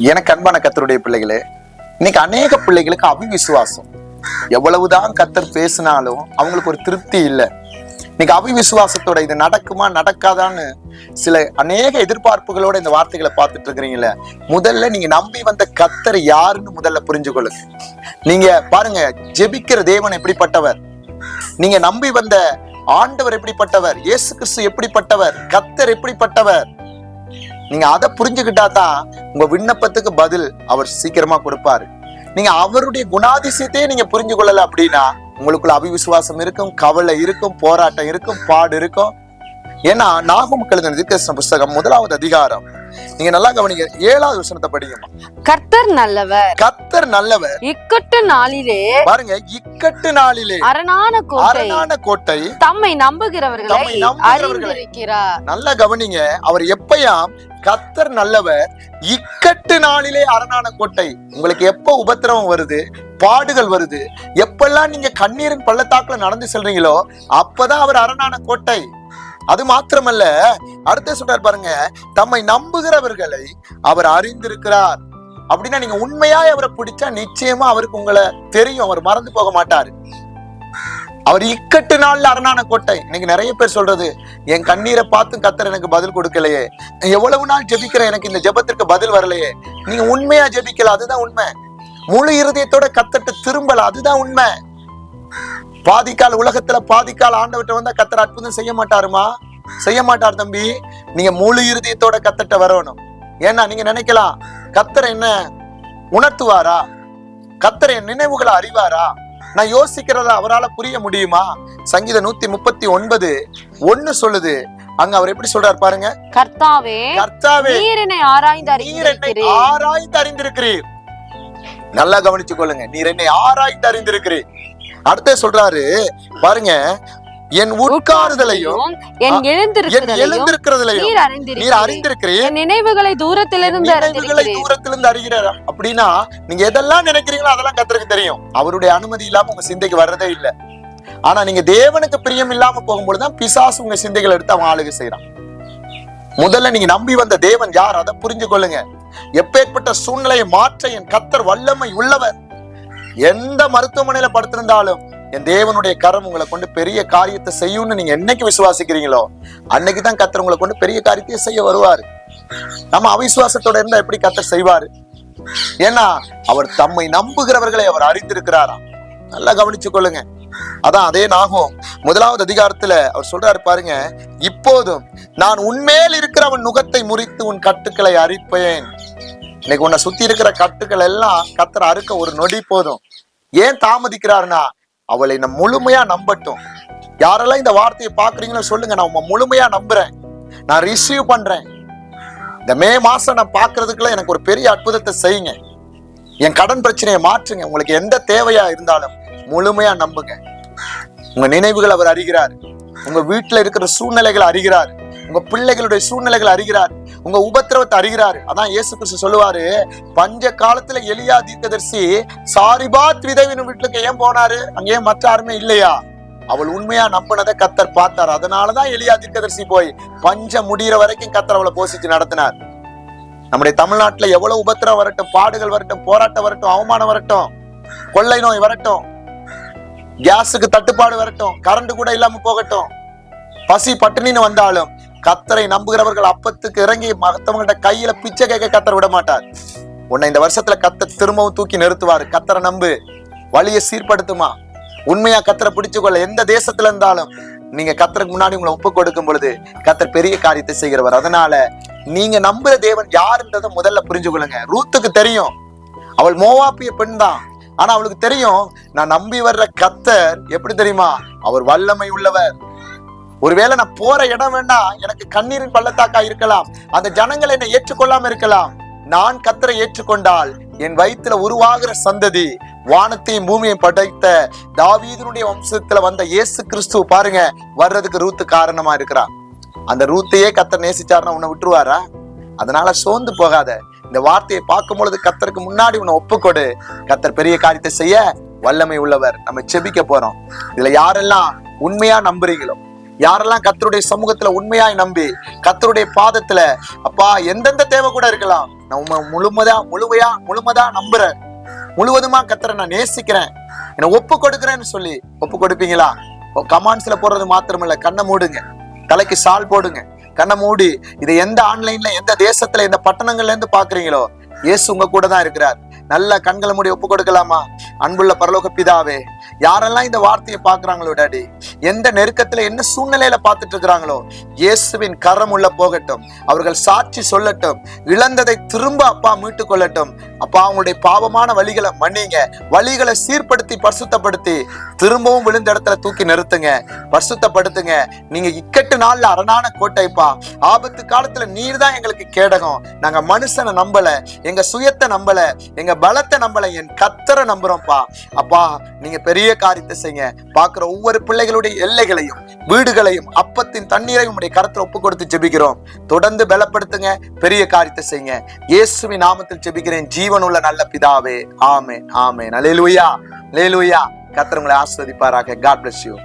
எனக்கு அன்பான கர்த்தருடைய பிள்ளைகளே, இன்னைக்கு அநேக பிள்ளைகளுக்கு அவிவிசுவாசம். எவ்வளவுதான் கர்த்தர் பேசினாலும் அவங்களுக்கு ஒரு திருப்தி இல்லை. இன்னைக்கு அவிவிசுவாசத்தோட இது நடக்குமா நடக்காதான்னு சில அநேக எதிர்பார்ப்புகளோட இந்த வார்த்தைகளை பார்த்துட்டு இருக்கிறீங்களே, முதல்ல நீங்க நம்பி வந்த கர்த்தர் யாருன்னு முதல்ல புரிஞ்சுக்கொள்ளுங்க. நீங்க பாருங்க, ஜெபிக்கிற தேவன் எப்படிப்பட்டவர், நீங்க நம்பி வந்த ஆண்டவர் எப்படிப்பட்டவர், இயேசு கிறிஸ்து எப்படிப்பட்டவர், கர்த்தர் எப்படிப்பட்டவர், நீங்க அதை புரிஞ்சுக்கிட்டா தான் உங்க விண்ணப்பத்துக்கு பதில் அவர் சீக்கிரமா கொடுப்பாரு. நீங்க அவருடைய குணாதிசயத்தையே நீங்க புரிஞ்சு கொள்ளல அப்படின்னா உங்களுக்குள்ள அவிவிசுவாசம் இருக்கும், கவலை இருக்கும், போராட்டம் இருக்கும், பாடு இருக்கும். ஏன்னா நாகூம் எழுதின தீர்க்கதரிசன புஸ்தகம் 1வது அதிகாரம் நீங்க நல்லா கவனிங்க, 7வது வசனத்தை படிங்கம்மா. கர்த்தர் நல்லவர், கர்த்தர் நல்லவர், இக்கட்டு நாளிலே பாருங்க, இக்கட்டு நாளிலே அரணான கோட்டை தம்மை நம்புகிறவர்களை அறிந்திருக்கிறார். நல்லா கவனிங்க, அவர் எப்பயாம் கர்த்தர் நல்லவர், இக்கட்டு நாளிலே அரணான கோட்டை. உங்களுக்கு எப்ப உபத்திரவம் வருது, பாடுகள் வருது, எப்பெல்லாம் நீங்க கண்ணீரின் பள்ளத்தாக்குல நடந்து செல்றீங்களோ அப்பதான் அவர் அரணான கோட்டை. அது மாத்திரமல்ல, அடுத்த சொல்றார் பாருங்க, தம்மை நம்புகிறவர்களை அவர் அறிந்திருக்கிறார். அப்படின்னா நீங்க உண்மையாய் அவரை பிடிச்சா நிச்சயமா அவருக்கு உங்களை தெரியும், அவர் மறந்து போக மாட்டாரு. அவர் இக்கட்டு நாள்ல அரணான கோட்டை. இன்னைக்கு நிறைய பேர் சொல்றது, என் கண்ணீரை பார்த்து கர்த்தர் எனக்கு பதில் கொடுக்கலையே, எவ்வளவு நாள் ஜெபிக்கிறேன் எனக்கு இந்த ஜெபத்திற்கு பதில் வரலையே. நீங்க உண்மையா ஜெபிக்கல, அதுதான் உண்மை. முழு இருதயத்தோட கர்த்தர்ட்ட திரும்பல, அதுதான் உண்மை. பாதிக்கால உலகத்துல பாதிக்கால ஆண்டவர்கிட்ட வந்தா கர்த்தர் அற்புதம் செய்ய மாட்டாருமா? செய்ய மாட்டார் தம்பி. நீங்க முழு இருதயத்தோட கர்த்தர்ட்ட வரணும். ஏன்னா நீங்க நினைக்கலாம், கர்த்தர் என்ன உணர்த்துவாரா, கர்த்தர் என் நினைவுகளை அறிவாரா, நான் யோசிக்கிறதா அவரால் புரிய முடியுமா? சங்கீதம் 139:1 சொல்லுது. அங்க அவர் எப்படி சொல்றார் பாருங்க, கர்த்தாவே கர்த்தாவே நீர் என்னை ஆராய்ந்து அறிந்திருக்கிறீர். நல்லா கவனிச்சு கொள்ளுங்க, நீர் என்னை ஆராய்ந்து அறிந்திருக்கிறீர். அடுத்த சொல்றாரு பாருங்க, என் உட்காருதலையும் என் எழுந்திருக்கிறதையும் நீர் அறிந்திருக்கிறீர், நினைவுகளை தூரத்திலிருந்து அறிகிறார். அப்படின்னா நீங்க எதெல்லாம் நினைக்கிறீங்களோ அதெல்லாம் கர்த்தருக்கு தெரியும். அவருடைய அனுமதி இல்லாம உங்க சிந்தைக்கு வர்றதே இல்லை. ஆனா நீங்க தேவனுக்கு பிரியம் இல்லாம போகும்போதுதான் பிசாசு உங்க சிந்தைகளை எடுத்து அவன் ஆளுகை செய்யறான். முதல்ல நீங்க நம்பி வந்த தேவன் யார், அதை புரிஞ்சு கொள்ளுங்க. எப்பேற்பட்ட சூழ்நிலையை மாற்ற என் கர்த்தர் வல்லமை உள்ளவர். எந்த மருத்துவமனையில படுத்திருந்தாலும் என் தேவனுடைய கரம் உங்களை கொண்டு பெரிய காரியத்தை செய்யும்னு நீங்க என்னைக்கு விசுவாசிக்கிறீங்களோ அன்னைக்குதான் கர்த்தர் உங்களை கொண்டு பெரிய காரியத்தை செய்ய வருவாரு. நம்ம அவிசுவாசத்தோட இருந்தா எப்படி கர்த்தர் செய்வாரு? ஏன்னா அவர் தம்மை நம்புகிறவர்களை அவர் அறிந்திருக்கிறாராம். நல்லா கவனிச்சு கொள்ளுங்க. அதான் அதே நாகும் 1வது அதிகாரத்துல அவர் சொல்றாரு பாருங்க, இப்போதும் நான் உன்மேல் இருக்கிற அவன் நுகத்தை முறித்து உன் கட்டுக்களை அரிப்பேன். இன்னைக்கு உன்னை சுத்தி இருக்கிற கட்டுக்கள் எல்லாம் கர்த்தர் அறுக்க ஒரு நொடி போதும். ஏன் தாமதிக்கிறாருன்னா அவளை நான் முழுமையா நம்பட்டும். யாரெல்லாம் இந்த வார்த்தையை பாக்குறீங்களோ சொல்லுங்க, நான் உங்க முழுமையா நம்புறேன், நான் ரிசீவ் பண்றேன். இந்த மே மாசம் நான் பாக்குறதுக்குள்ள எனக்கு ஒரு பெரிய அற்புதத்தை செய்யுங்க, என் கடன் பிரச்சனையை மாற்றுங்க. உங்களுக்கு எந்த தேவையா இருந்தாலும் முழுமையா நம்புங்க. உங்க நினைவுகள் அவர் அறிகிறார், உங்க வீட்டுல இருக்கிற சூழ்நிலைகளை அறிகிறார், உங்க பிள்ளைகளுடைய சூழ்நிலைகளை அறிகிறார், உங்க உபத்திரவத்தை அறிகிறார். அதான் இயேசு கிறிஸ்து சொல்லுவாரு, பஞ்ச காலத்துல எலியா தீர்க்கதரிசி சாரிபாத் விதவின் வீட்டுக்கு ஏன் போனாரு, அங்கே மற்ற யாருமே இல்லையா? அவள் உண்மையா நம்பினதை கர்த்தர் பார்த்தார். அதனாலதான் எலியா தீர்க்கதரிசி போய் பஞ்சம் முடிகிற வரைக்கும் கர்த்தர் அவளை போஷிச்சு நடத்தினார். நம்முடைய தமிழ்நாட்டுல எவ்வளவு உபத்திரம் வரட்டும், பாடுகள் வரட்டும், போராட்டம் வரட்டும், அவமானம் வரட்டும், கொள்ளை நோய் வரட்டும், கேஸுக்கு தட்டுப்பாடு வரட்டும், கரண்ட் கூட இல்லாம போகட்டும், பசி பட்டினின்னு வந்தாலும் கர்த்தரை நம்புகிறவர்கள் அப்பத்துக்கு இறங்கி மத்தவங்கள்ட்ட கையில பிச்சை கேட்க கர்த்தர் விட மாட்டார். உன்னை இந்த வருஷத்துல கர்த்தர் திரும்பவும் தூக்கி நிறுத்துவாரு. கர்த்தரை நம்பு, வழியை சீர்படுத்துமா. உண்மையா கர்த்தரை பிடிச்சுக்கொள்ள. எந்த தேசத்துல இருந்தாலும் நீங்க கர்த்தருக்கு முன்னாடி உங்களை ஒப்பு கொடுக்கும் பொழுது கர்த்தர் பெரிய காரியத்தை செய்கிறவர். அதனால நீங்க நம்புற தேவன் யாருன்றதை முதல்ல புரிஞ்சு கொள்ளுங்க. ரூத்துக்கு தெரியும், அவள் மோவாப்பிய பெண் தான். ஆனா அவளுக்கு தெரியும், நான் நம்பி வர்ற கர்த்தர் எப்படி தெரியுமா, அவர் வல்லமை உள்ளவர். ஒருவேளை நான் போற இடம் வேணா எனக்கு கண்ணீரின் பள்ளத்தாக்கா இருக்கலாம், அந்த ஜனங்கள் என்னை ஏற்றுக்கொள்ளாம இருக்கலாம். நான் கர்த்தரை ஏற்றுக்கொண்டால் என் வயிற்றுல உருவாகிற சந்ததி வானத்தையும் பூமியையும் படைத்த தாவீதுனுடைய வம்சத்துல வந்த இயேசு கிறிஸ்து பாருங்க வர்றதுக்கு ரூத்து காரணமா இருக்கிறான். அந்த ரூத்தையே கர்த்தர் நேசிச்சாருன்னா உன்னை விட்டுருவாரா? அதனால சோர்ந்து போகாத. இந்த வார்த்தையை பார்க்கும் பொழுது கர்த்தருக்கு முன்னாடி உன்னை ஒப்புக்கொடு. கர்த்தர் பெரிய காரியத்தை செய்ய வல்லமை உள்ளவர். நம்ம செபிக்க போறோம். இதுல யாரெல்லாம் உண்மையா நம்புறீங்களோ, யாரெல்லாம் கர்த்தருடைய சமூகத்துல உண்மையாய் நம்பி கர்த்தருடைய பாதத்துல அப்பா எந்தெந்த தேவை கூட இருக்கலாம், நான் முழுமதா நம்புறேன், முழுவதுமா கர்த்தரை நான் நேசிக்கிறேன், என்னை ஒப்பு கொடுக்குறேன்னு சொல்லி ஒப்பு கொடுப்பீங்களா? கமாண்ட்ஸ்ல போடுறது மாத்திரமில்ல, கண்ணை மூடுங்க, தலைக்கு சால் போடுங்க, கண்ணை மூடி இதை எந்த ஆன்லைன்ல எந்த தேசத்துல எந்த பட்டணங்கள்ல இருந்து பாக்குறீங்களோ இயேசு உங்க கூட தான் இருக்கிறார். நல்ல கண்களை மூடி ஒப்பு கொடுக்கலாமா? அன்புள்ள பரலோக பிதாவே, யாரெல்லாம் இந்த வார்த்தையை பாக்குறாங்களோ டாடி, எந்த நெருக்கத்துல என்ன சூழ்நிலையில பார்த்துட்டு இருக்கிறாங்களோ இயேசுவின் கரம் உள்ள போகட்டும், அவர்கள் சாட்சி சொல்லட்டும், இழந்ததை திரும்ப அப்பா மீட்டு கொள்ளட்டும். அப்பா அவங்களுடைய பாவமான வழிகளை மன்னிங்க, வழிகளை சீர்படுத்தி பரிசுத்தப்படுத்தி திரும்பவும் விழுந்த இடத்துல தூக்கி நிறுத்துங்க, பரிசுத்தப்படுத்துங்க. நீங்க இக்கட்டு நாள்ல அரணான கோட்டைப்பா, ஆபத்து காலத்துல நீர் தான் எங்களுக்கு கேடகம். நாங்க மனுஷனை நம்பல, எங்க சுயத்தை நம்பல, எங்க பலத்தை நம்பல, என் கர்த்தரை நம்புறோம்ப்பா. அப்பா நீங்க பெரிய காரியத்தை செய்யுங்க. பாக்குற ஒவ்வொரு பிள்ளைகளுடைய எல்லைகளையும் வீடுகளையும் அப்பத்தின் தண்ணீரையும் உடைய கரத்துல ஒப்பு கொடுத்து ஜெபிக்கிறோம். தொடர்ந்து பலப்படுத்துங்க, பெரிய காரியத்தை செய்யுங்க. இயேசுவின் நாமத்தில் ஜெபிக்கிறேன் ஜீவனுள்ள நல்ல பிதாவே, ஆமென் ஆமென். அல்லேலூயா அல்லேலூயா. கர்த்தர் உங்களை ஆசீர்வதிப்பாராக. God bless you.